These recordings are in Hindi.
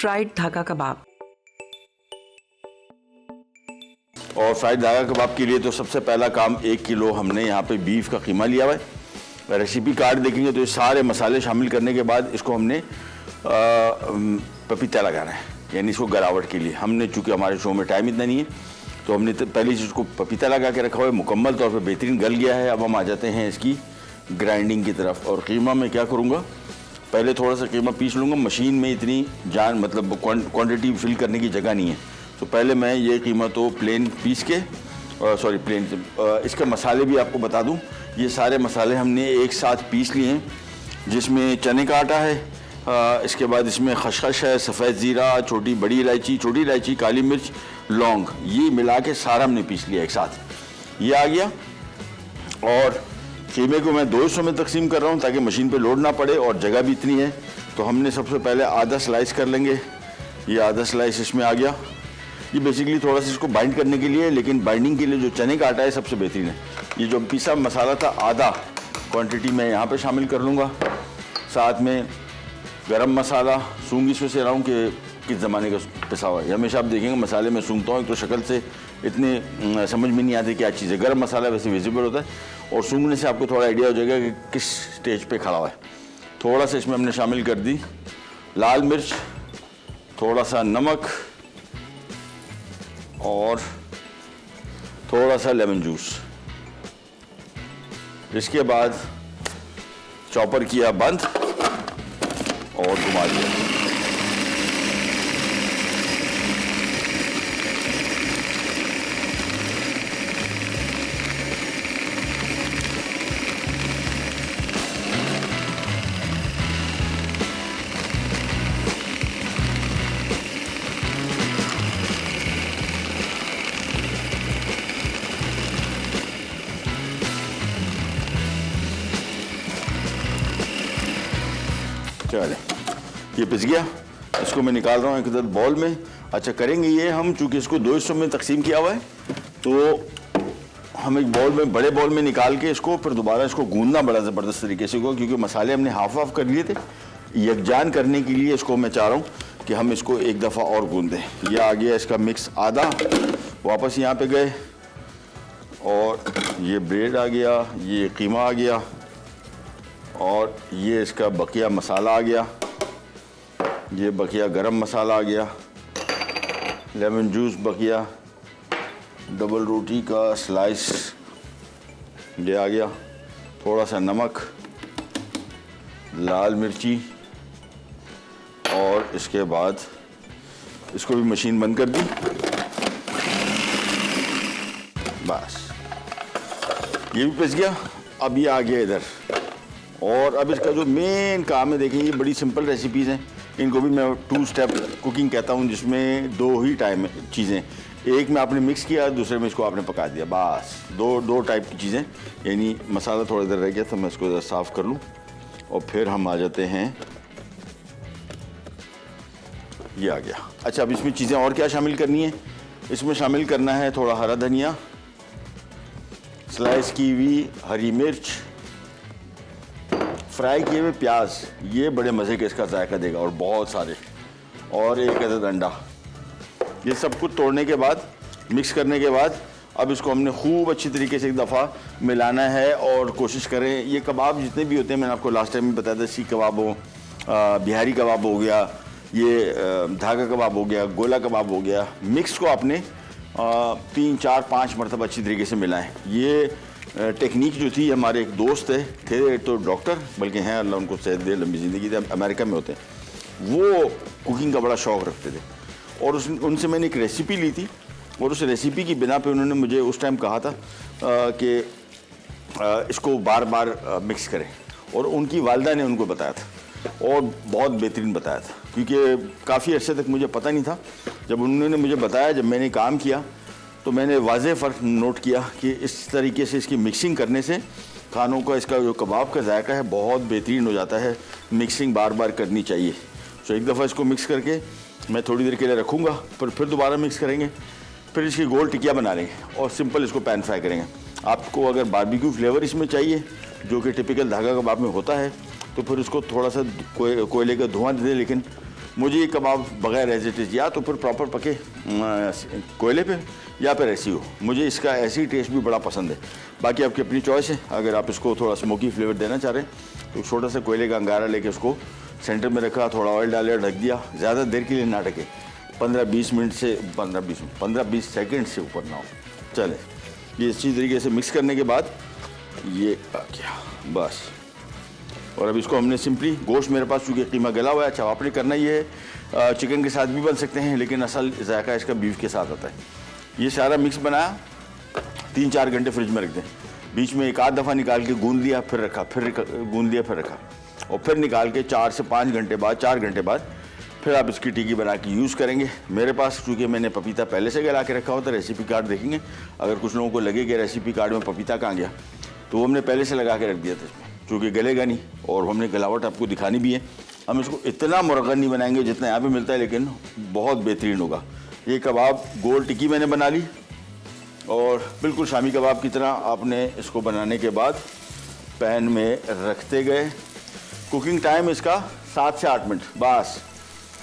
फ्राइड धागा कबाब। और फ्राइड धागा कबाब के लिए तो सबसे पहला काम 1 किलो हमने यहाँ पे बीफ का कीमा लिया हुआ है। रेसिपी कार्ड देखेंगे तो ये सारे मसाले शामिल करने के बाद इसको हमने पपीता लगाना है, यानी इसको गलावट के लिए। हमने चूँकि हमारे शो में टाइम इतना नहीं है तो हमने पहले चीज़ को पपीता लगा के रखा हुआ है, मुकम्मल तौर पर बेहतरीन गल गया है। अब हम आ जाते हैं इसकी ग्राइंडिंग की तरफ। और कीमा में क्या करूँगा, पहले थोड़ा सा कीमा पीस लूँगा। मशीन में इतनी जान मतलब क्वांटिटी फिल करने की जगह नहीं है, तो पहले मैं ये कीमा तो प्लेन पीस के इसके मसाले भी आपको बता दूं। ये सारे मसाले हमने एक साथ पीस लिए हैं, जिसमें चने का आटा है, इसके बाद इसमें खसखस है, सफ़ेद ज़ीरा, छोटी इलायची, काली मिर्च, लौंग, ये मिला के सारा हमने पीस लिया एक साथ। ये आ गया। और कीमे को मैं 2 हिस्सों में तकसीम कर रहा हूँ ताकि मशीन पे लोड ना पड़े और जगह भी इतनी है। तो हमने सबसे पहले आधा स्लाइस कर लेंगे। ये आधा स्लाइस इसमें आ गया। ये बेसिकली थोड़ा सा इसको बाइंड करने के लिए, लेकिन बाइंडिंग के लिए जो चने का आटा है सबसे बेहतरीन है। ये जो पिसा मसाला था आधा क्वांटिटी मैं यहाँ पे शामिल कर लूँगा। साथ में गरम मसाला, सूंग इसमें से रहा हूँ कि किस ज़माने का पिसा हुआ है। हमेशा आप देखेंगे मसाले में सूंघता हूँ तो शक्ल से इतने समझ में नहीं आती क्या चीज़ है। गरम मसाला वैसे विजिबल होता है और सूंघने से आपको थोड़ा आइडिया हो जाएगा कि किस स्टेज पे खड़ा हुआ है। थोड़ा सा इसमें हमने शामिल कर दी लाल मिर्च, थोड़ा सा नमक और थोड़ा सा लेमन जूस। इसके बाद चॉपर किया बंद और घुमा दिया। चले, ये पिस गया। इसको मैं निकाल रहा हूँ एक इधर बॉल में। अच्छा, करेंगे ये हम, चूँकि इसको 2 हिस्सों में तकसीम किया हुआ है तो हम एक बॉल में, बड़े बॉल में निकाल के इसको फिर दोबारा इसको गूंदना बड़ा ज़बरदस्त तरीके से होगा, क्योंकि मसाले हमने हाफ कर लिए थे। यकजान करने के लिए इसको मैं चाह रहा हूँ कि हम इसको एक दफ़ा और गूंद दें। यह आ गया इसका मिक्स आधा, वापस यहाँ पे गए और ये ब्रेड आ गया, ये कीमा आ गया और ये इसका बकिया मसाला आ गया, ये बकिया गरम मसाला आ गया, लेमन जूस बकिया, डबल रोटी का स्लाइस ये आ गया, थोड़ा सा नमक, लाल मिर्ची और इसके बाद इसको भी मशीन बंद कर दी। बस ये भी पिस गया। अब ये आ गया इधर। और अब इसका जो मेन काम है, देखिए ये बड़ी सिंपल रेसिपीज़ हैं, इनको भी मैं 2 स्टेप कुकिंग कहता हूँ, जिसमें 2 ही टाइम चीज़ें, एक में आपने मिक्स किया, दूसरे में इसको आपने पका दिया। बस दो टाइप की चीज़ें। यानी मसाला थोड़ा इधर रह गया तो मैं इसको इधर साफ़ कर लूँ और फिर हम आ जाते हैं। ये आ गया। अच्छा, अब इसमें चीज़ें और क्या शामिल करनी है, इसमें शामिल करना है थोड़ा हरा धनिया, स्लाइस की हुई हरी मिर्च, फ्राई किए हुए प्याज, ये बड़े मज़े के इसका जायका देगा, और बहुत सारे, और एक अदद अंडा। ये सब कुछ तोड़ने के बाद, मिक्स करने के बाद, अब इसको हमने खूब अच्छी तरीके से एक दफ़ा मिलाना है। और कोशिश करें, ये कबाब जितने भी होते हैं, मैंने आपको लास्ट टाइम भी बताया था, सीख कबाब हो, बिहारी कबाब हो गया, ये धागा कबाब हो गया, गोला कबाब हो गया, मिक्स को आपने 3, 4, 5 मरतबा अच्छी तरीके से मिलाएं। ये टेक्निक जो थी, हमारे एक दोस्त थे तो डॉक्टर, बल्कि हैं, अल्लाह उनको सेहत दे, लंबी ज़िंदगी दे, अमेरिका में होते हैं, वो कुकिंग का बड़ा शौक़ रखते थे। और उनसे मैंने एक रेसिपी ली थी और उस रेसिपी की बिना पे उन्होंने मुझे उस टाइम कहा था कि इसको बार बार मिक्स करें, और उनकी वालदा ने उनको बताया था और बहुत बेहतरीन बताया था, क्योंकि काफ़ी अर्से तक मुझे पता नहीं था। जब उन्होंने मुझे बताया, जब मैंने काम किया, तो मैंने वाज़ेह फ़र्क नोट किया कि इस तरीके से इसकी मिक्सिंग करने से खानों का, इसका जो कबाब का जायका है बहुत बेहतरीन हो जाता है। मिक्सिंग बार बार करनी चाहिए। तो एक दफ़ा इसको मिक्स करके मैं थोड़ी देर के लिए रखूँगा, फिर दोबारा मिक्स करेंगे, फिर इसकी गोल टिकिया बना लेंगे और सिंपल इसको पैन फ्राई करेंगे। आपको अगर बारबेक्यू फ्लेवर इसमें चाहिए, जो कि टिपिकल धागा कबाब में होता है, तो फिर उसको थोड़ा सा कोयले का धुआं दे दें, लेकिन मुझे ये कबाब बगैर एज इट इज़ या तो फिर प्रॉपर पके कोयले पे या फिर ऐसी हो। मुझे इसका ऐसी टेस्ट भी बड़ा पसंद है। बाकी आपकी अपनी चॉइस है। अगर आप इसको थोड़ा स्मोकी फ्लेवर देना चाह रहे हैं तो छोटा सा कोयले का अंगारा लेके उसको सेंटर में रखा, थोड़ा ऑयल डाला, ढक दिया। ज़्यादा देर के लिए ना ढके, 15-20 मिनट से 15-20 सेकेंड से ऊपर ना हो। चले, ये इसी तरीके से मिक्स करने के बाद ये आ गया बस। और अब इसको हमने सिंपली, गोश्त मेरे पास चूँकि कीमा गला हुआ है, अच्छा आपने करना ये है, चिकन के साथ भी बन सकते हैं लेकिन असल जायका इसका बीफ के साथ आता है। ये सारा मिक्स बनाया, 3-4 घंटे फ्रिज में रख दें। बीच में एक आध दफ़ा निकाल के गूंद लिया, फिर रखा, फिर गूंद लिया, फिर रखा, और फिर निकाल के 4 से 5 घंटे बाद, 4 घंटे बाद फिर आप इसकी टिक्की बना के यूज़ करेंगे। मेरे पास चूँकि मैंने पपीता पहले से गला के रखा होता है, रेसिपी कार्ड देखेंगे। अगर कुछ लोगों को लगे कि रेसिपी कार्ड में पपीता कहाँ गया, तो वो हमने पहले से लगा के रख दिया था इसमें, चूँकि गलेगा नहीं और हमने गलावट आपको दिखानी भी है। हम इसको इतना मुरगन नहीं बनाएंगे जितना यहाँ पे मिलता है, लेकिन बहुत बेहतरीन होगा। ये कबाब गोल टिक्की मैंने बना ली और बिल्कुल शामी कबाब की तरह आपने इसको बनाने के बाद पैन में रखते गए। कुकिंग टाइम इसका 7 से 8 मिनट बस,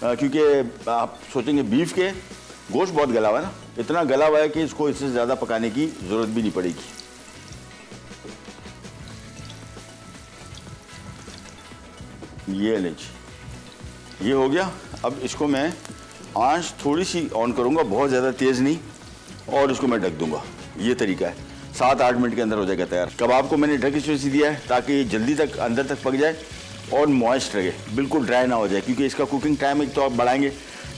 क्योंकि आप सोचेंगे बीफ के गोश्त बहुत गला हुआ है ना, इतना गला हुआ है कि इसको इससे ज़्यादा पकाने की ज़रूरत भी नहीं पड़ेगी। ये लीजिए, ये हो गया। अब इसको मैं आंच थोड़ी सी ऑन करूँगा, बहुत ज़्यादा तेज़ नहीं, और इसको मैं ढक दूँगा। ये तरीका है, 7-8 मिनट के अंदर हो जाएगा तैयार। कबाब को मैंने ढक इसमें से दिया है ताकि जल्दी तक अंदर तक पक जाए और मॉइस्ट रहे, बिल्कुल ड्राई ना हो जाए, क्योंकि इसका कुकिंग टाइम एक तो आप बढ़ाएंगे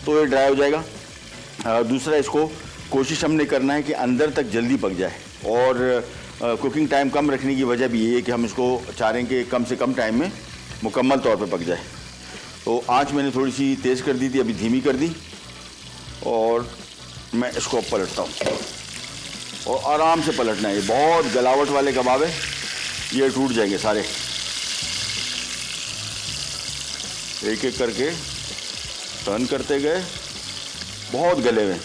तो ये ड्राई हो जाएगा। दूसरा, इसको कोशिश हमने करना है कि अंदर तक जल्दी पक जाए, और कुकिंग टाइम कम रखने की वजह भी ये है कि हम इसको चाह रहे हैं कि कम से कम टाइम में मुकम्मल तौर पे पक जाए। तो आंच मैंने थोड़ी सी तेज़ कर दी थी, अभी धीमी कर दी, और मैं इसको पलटता हूँ, और आराम से पलटना है। ये बहुत गलावट वाले कबाब है, ये टूट जाएंगे सारे। एक एक करके टर्न करते गए, बहुत गले हुए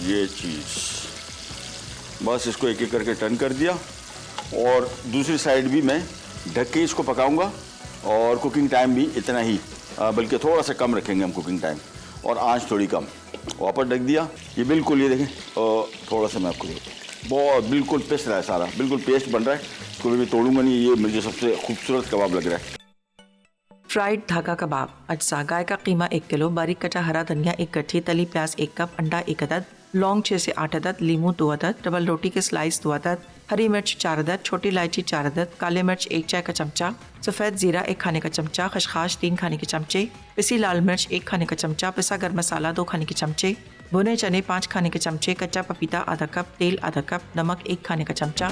ये चीज़, बस इसको एक एक करके टर्न कर दिया। और दूसरी साइड भी मैं ढक के इसको पकाऊंगा, और कुकिंग टाइम भी इतना ही, बल्कि थोड़ा सा कम रखेंगे हम कुकिंग टाइम, और आंच थोड़ी कम। वापस ढक दिया। ये बिल्कुल, ये देखें, थोड़ा सा मैं आपको बहुत बिल्कुल पिस रहा है, सारा बिल्कुल पेस्ट बन रहा है। इसको भी तोड़ूंगा नहीं, ये मुझे सबसे खूबसूरत कबाब लग रहा है। फ्राइड धागा कबाब। अज्जा: गाय का कीमा 1 किलो, बारीक कटा हरा धनिया 1 गट्ठी, तली प्याज 1 कप, अंडा 1 अदद, लौंग 6 से 8 अदद, लीमू 2 अदद, डबल रोटी के स्लाइस 2 अदद, हरी मिर्च 4 अदद, छोटी इलायची 4 अदद, काले मिर्च 1 चाय का चमचा, सफ़ेद ज़ीरा 1 खाने का चमचा, खसखस 3 खाने के चमचे, पिसी लाल मिर्च 1 खाने का चमचा, पिसा गर्म मसाला 2 खाने के चमचे, भुने चने 5 खाने के चमचे, कच्चा पपीता आधा कप, तेल आधा कप, नमक 1 खाने का चमचा।